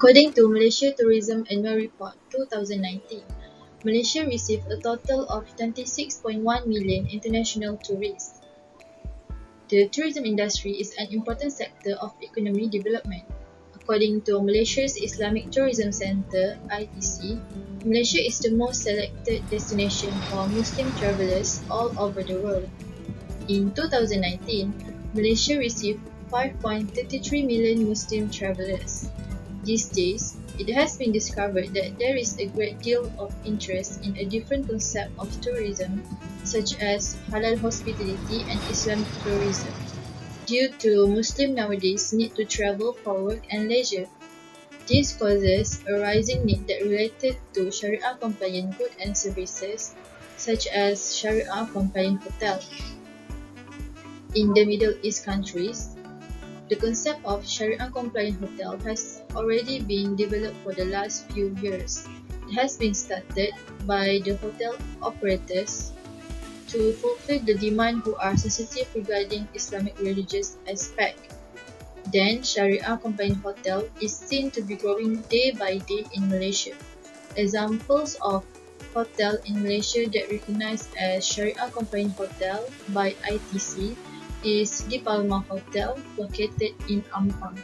According to Malaysia Tourism Annual Report 2019, Malaysia received a total of 26.1 million international tourists. The tourism industry is an important sector of economic development. According to Malaysia's Islamic Tourism Centre (ITC), Malaysia is the most selected destination for Muslim travellers all over the world. In 2019, Malaysia received 5.33 million Muslim travellers. These days, it has been discovered that there is a great deal of interest in a different concept of tourism, such as halal hospitality and Islamic tourism, due to Muslims nowadays need to travel for work and leisure. This causes a rising need that related to Sharia-compliant goods and services, such as Sharia-compliant hotel. In the Middle East countries, the concept of Sharia-compliant hotel has already been developed for the last few years. It has been started by the hotel operators to fulfill the demand who are sensitive regarding Islamic religious aspect. Then, Sharia-compliant hotel is seen to be growing day by day in Malaysia. Examples of hotel in Malaysia that recognized as Sharia-compliant hotel by ITC is Di Palma Hotel, located in Ampang.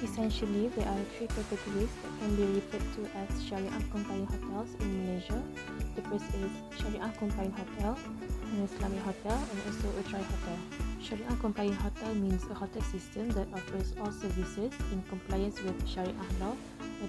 Essentially, there are three categories that can be referred to as Sharia-compliant hotels in Malaysia. The first is Sharia-compliant hotel, an Islamic hotel, and also a dry hotel. Sharia-compliant hotel means a hotel system that offers all services in compliance with Sharia law,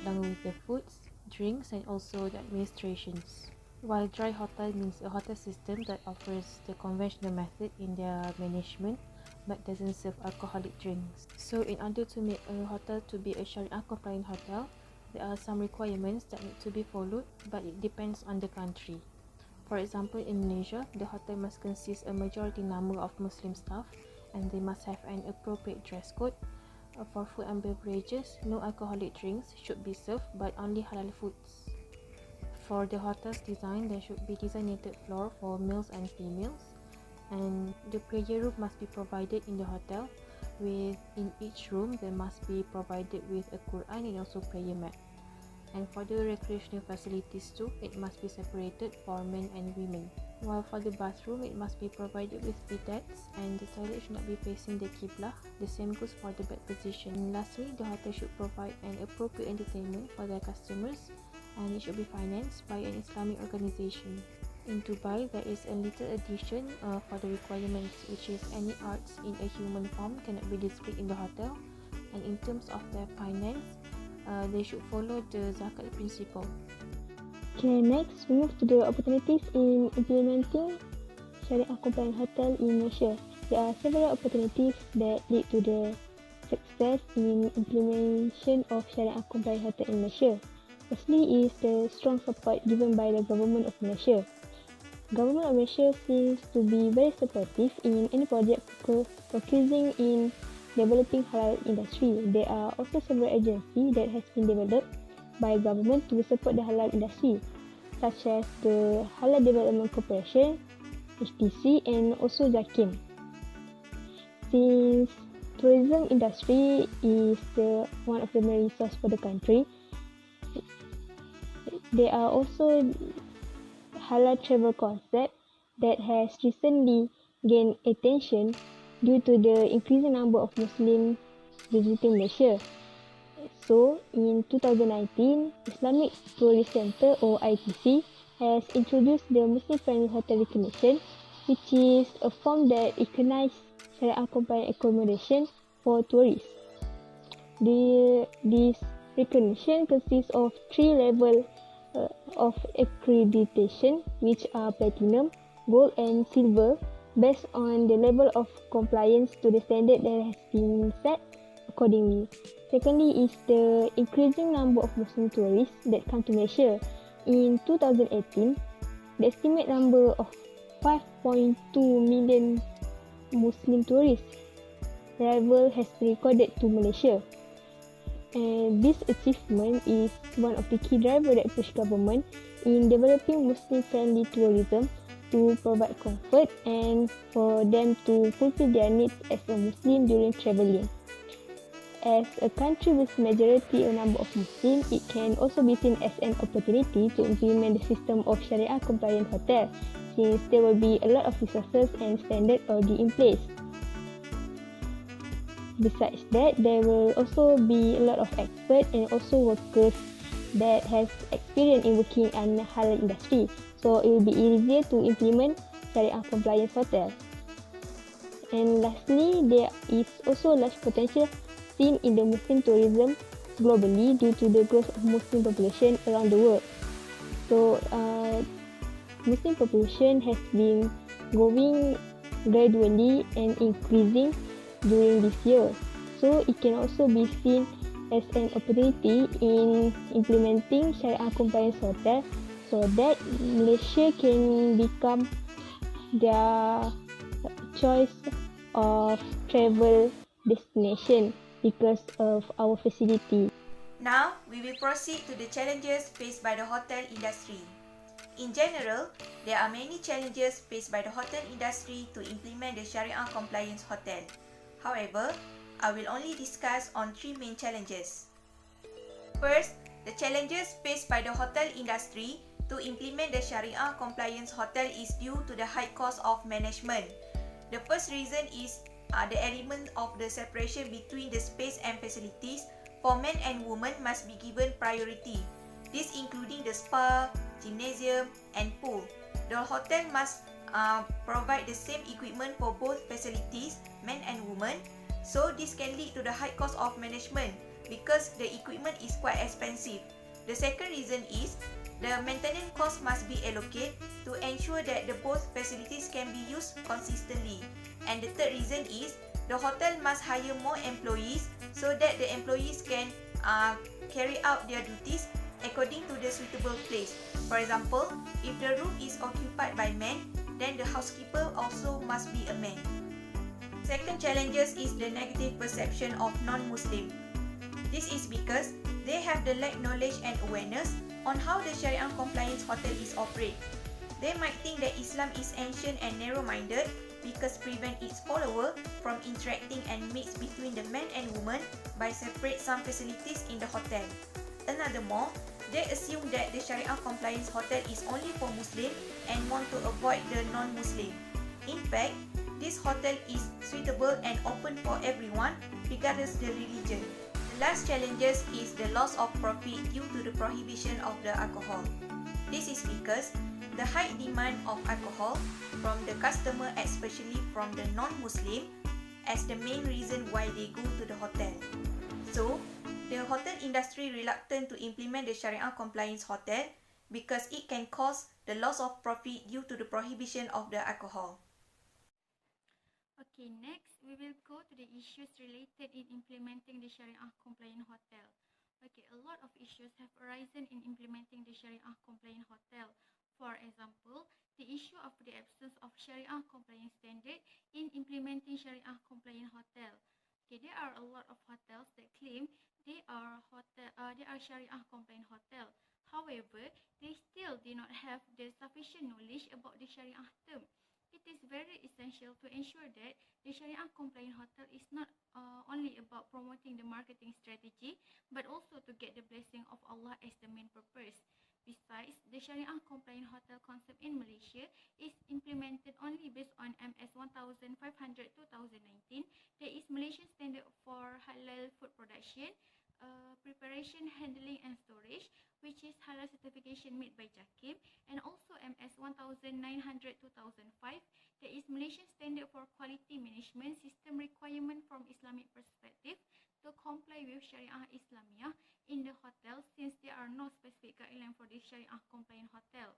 along with the foods, drinks, and also the administrations. While dry hotel means a hotel system that offers the conventional method in their management but doesn't serve alcoholic drinks. So in order to make a hotel to be a Sharia-compliant hotel, there are some requirements that need to be followed, but it depends on the country. For example, in Malaysia, the hotel must consist a majority number of Muslim staff and they must have an appropriate dress code. For food and beverages, no alcoholic drinks should be served but only halal foods. For the hotel's design, there should be designated floor for males and females, and the prayer room must be provided in the hotel. In each room, there must be provided with a Quran and also prayer mat. And for the recreational facilities too, it must be separated for men and women. While for the bathroom, it must be provided with bidets, and the toilet should not be facing the Qiblah. The same goes for the bed position. And lastly, the hotel should provide an appropriate entertainment for their customers, and it should be financed by an Islamic organization. In Dubai, there is a little addition for the requirements, which is any arts in a human form cannot be displayed in the hotel, and in terms of their finance, they should follow the zakat principle. Okay, next we move to the opportunities in implementing Sharia-compliant hotel in Malaysia. There are several opportunities that lead to the success in implementation of Sharia-compliant hotel in Malaysia. Firstly is the strong support given by the government of Malaysia. Government of Malaysia seems to be very supportive in any project focusing in developing halal industry. There are also several agencies that has been developed by government to support the halal industry, such as the Halal Development Corporation, HDC, and also JAKIM. Since tourism industry is one of the main resource for the country, there are also halal travel concept that has recently gained attention due to the increasing number of Muslims visiting Malaysia. So, in 2019, Islamic Tourist Centre or ITC has introduced the Muslim-friendly hotel recognition, which is a form that recognizes Sharia-compliant accommodation for tourists. This recognition consists of 3 levels of accreditation, which are platinum, gold, and silver, based on the level of compliance to the standard that has been set accordingly. Secondly is the increasing number of Muslim tourists that come to Malaysia. In 2018, the estimated number of 5.2 million Muslim tourist arrival has been recorded to Malaysia. And this achievement is one of the key drivers that push government in developing Muslim-friendly tourism to provide comfort and for them to fulfill their needs as a Muslim during travelling. As a country with majority a number of Muslims, it can also be seen as an opportunity to implement the system of Sharia-compliant hotel, since there will be a lot of resources and standards already in place. Besides that, there will also be a lot of experts and also workers that has experience in working in the halal industry, so it will be easier to implement Sharia-compliant hotel. And lastly, there is also large potential seen in the Muslim tourism globally due to the growth of Muslim population around the world. So, Muslim population has been growing gradually and increasing during this year. So, it can also be seen as an opportunity in implementing Sharia-compliant hotel so that Malaysia can become their choice of travel destination because of our facility. Now, we will proceed to the challenges faced by the hotel industry. In general, there are many challenges faced by the hotel industry to implement the Sharia compliance hotel. However, I will only discuss on three main challenges. First, the challenges faced by the hotel industry to implement the Sharia compliance hotel is due to the high cost of management. The first reason is the element of the separation between the space and facilities for men and women must be given priority. This including the spa, gymnasium and pool. The hotel must provide the same equipment for both facilities, men and women. So this can lead to the high cost of management because the equipment is quite expensive. The second reason is the maintenance cost must be allocated to ensure that the both facilities can be used consistently. And the third reason is the hotel must hire more employees so that the employees can carry out their duties according to the suitable place. For example, if the room is occupied by men, then the housekeeper also must be a man. Second challenges is the negative perception of non-Muslim. This is because they have the lack knowledge and awareness on how the Sharia compliance hotel is operated. They might think that Islam is ancient and narrow-minded because prevent its follower from interacting and mix between the men and women by separate some facilities in the hotel. Another, they assume that the Sharia compliance hotel is only for Muslim and want to avoid the non-Muslim. In fact, this hotel is suitable and open for everyone regardless the religion. The last challenges is the loss of profit due to the prohibition of the alcohol. This is because the high demand of alcohol from the customer, especially from the non-Muslim, as the main reason why they go to the hotel. So, the hotel industry reluctant to implement the Sharia compliance hotel because it can cause the loss of profit due to the prohibition of the alcohol. Okay, next we will go to the issues related in implementing the Sharia compliant hotel. Okay, a lot of issues have arisen in implementing the Sharia compliant hotel. For example, the issue of the absence of Sharia compliant standard in implementing Sharia compliant hotel. Okay, there are a lot of hotels that claim they are Sharia compliant hotel. However, they still do not have the sufficient knowledge about the Sharia term. It is very essential to ensure that the Sharia compliant hotel is not only about promoting the marketing strategy, but also to get the blessing of Allah as the main purpose. Besides, the Sharia compliant hotel concept in Malaysia is implemented only based on MS 1500/2019. There is Malaysian standard for halal food production, preparation, handling and storage, which is halal certification made by JAKIM, and also MS 1900/2005. There is Malaysian standard for quality management system requirement from Islamic perspective to comply with Syariah Islamiyah in the hotel, since there are no specific guideline for the Syariah compliant hotel.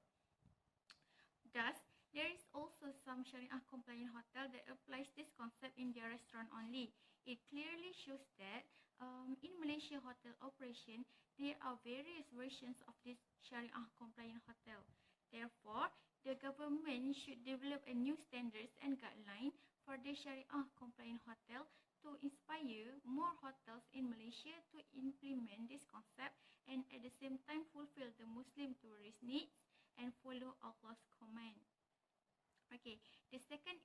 Thus, there is also some Syariah compliant hotel that applies this concept in their restaurant only. It clearly shows that in Malaysia hotel operation, there are various versions of this Sharia compliant hotel. Therefore, the government should develop a new standards and guideline for the Sharia compliant hotel to inspire more hotels in Malaysia to implement this concept and at the same time fulfill the Muslim tourist needs and follow Allah's command. Okay, the second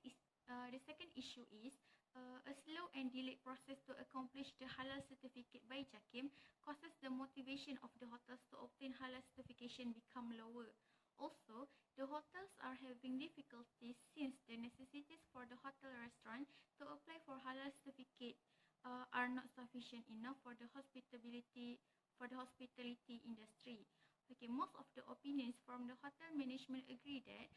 issue is A slow and delayed process to accomplish the halal certificate by JAKIM causes the motivation of the hotels to obtain halal certification become lower. Also, the hotels are having difficulties since the necessities for the hotel restaurant to apply for halal certificate are not sufficient enough for the hospitality industry. Okay, most of the opinions from the hotel management agree that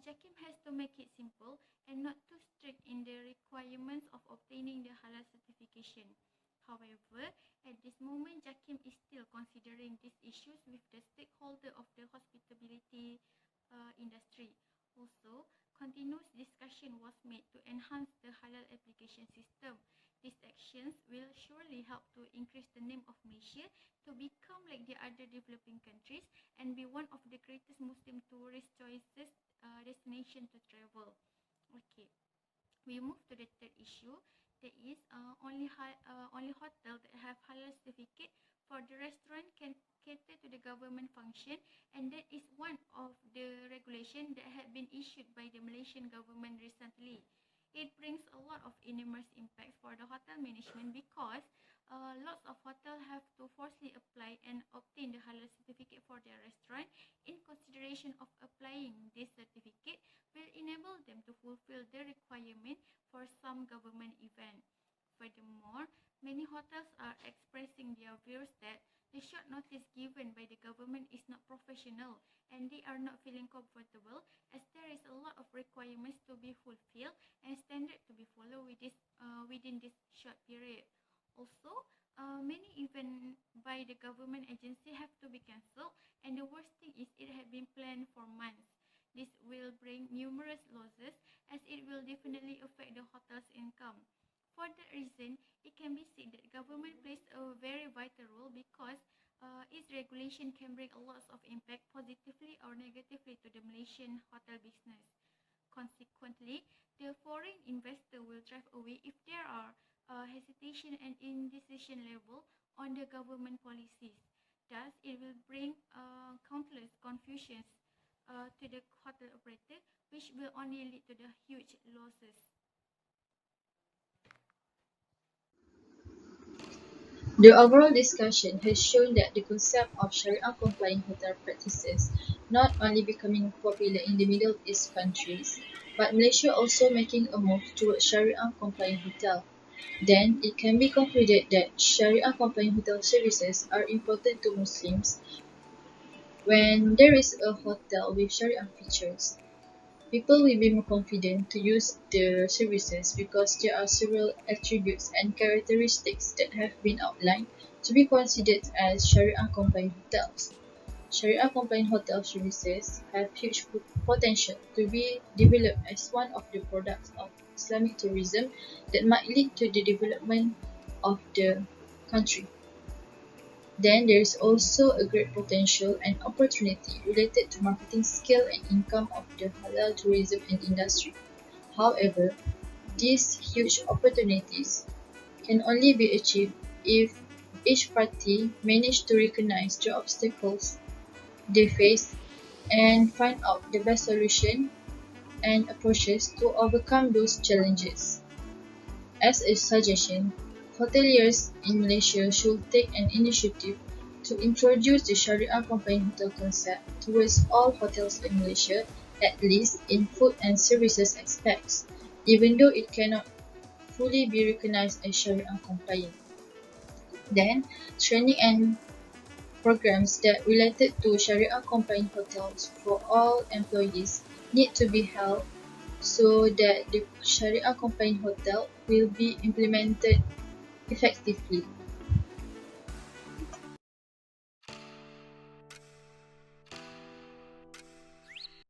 JAKIM has to make it simple and not too strict in the requirements of obtaining the halal certification. However, at this moment, JAKIM is still considering these issues with the stakeholder of the hospitality industry. Also, continuous discussion was made to enhance the halal application system. These actions will surely help to increase the name of Malaysia to become like the other developing countries and be one of the greatest Muslim tourist choices destination to travel. Okay, we move to the third issue. That is only hotel that have halal certificate for the restaurant can cater to the government function, and that is one of the regulation that had been issued by the Malaysian government recently. It brings a lot of enormous impacts for the hotel management because lots of hotels have to forcefully apply and obtain the halal certificate for their restaurant. In consideration of applying this certificate will enable them to fulfill the requirement for some government event. Furthermore, many hotels are expressing their views that the short notice given by the government is not professional and they are not feeling comfortable as there is a lot of requirements to be fulfilled and standard to be followed within this short period. Also, many events by the government agency have to be cancelled, and the worst thing is it had been planned for months. This will bring numerous losses as it will definitely affect the hotel's income. For that reason, it can be said that government plays a very vital role because its regulation can bring a lot of impact positively or negatively to the Malaysian hotel business. Consequently, the foreign investor will drive away if there are hesitation and indecision level on the government policies. Thus, it will bring countless confusions to the hotel operator, which will only lead to the huge losses. The overall discussion has shown that the concept of Sharia-compliant hotel practices not only becoming popular in the Middle East countries, but Malaysia also making a move towards Sharia-compliant hotel. Then, it can be concluded that Sharia-compliant hotel services are important to Muslims when there is a hotel with Sharia features. People will be more confident to use the services because there are several attributes and characteristics that have been outlined to be considered as Sharia-compliant hotels. Sharia-compliant hotel services have huge potential to be developed as one of the products of Islamic tourism that might lead to the development of the country. Then there is also a great potential and opportunity related to marketing skill and income of the halal tourism and industry. However, these huge opportunities can only be achieved if each party manages to recognize the obstacles they face and find out the best solution and approaches to overcome those challenges. As a suggestion, hoteliers in Malaysia should take an initiative to introduce the Sharia-compliant hotel concept towards all hotels in Malaysia, at least in food and services aspects, even though it cannot fully be recognized as Sharia-compliant. Then, training and programs that related to Sharia-compliant hotels for all employees need to be held so that the Sharia-compliant hotel will be implemented effectively.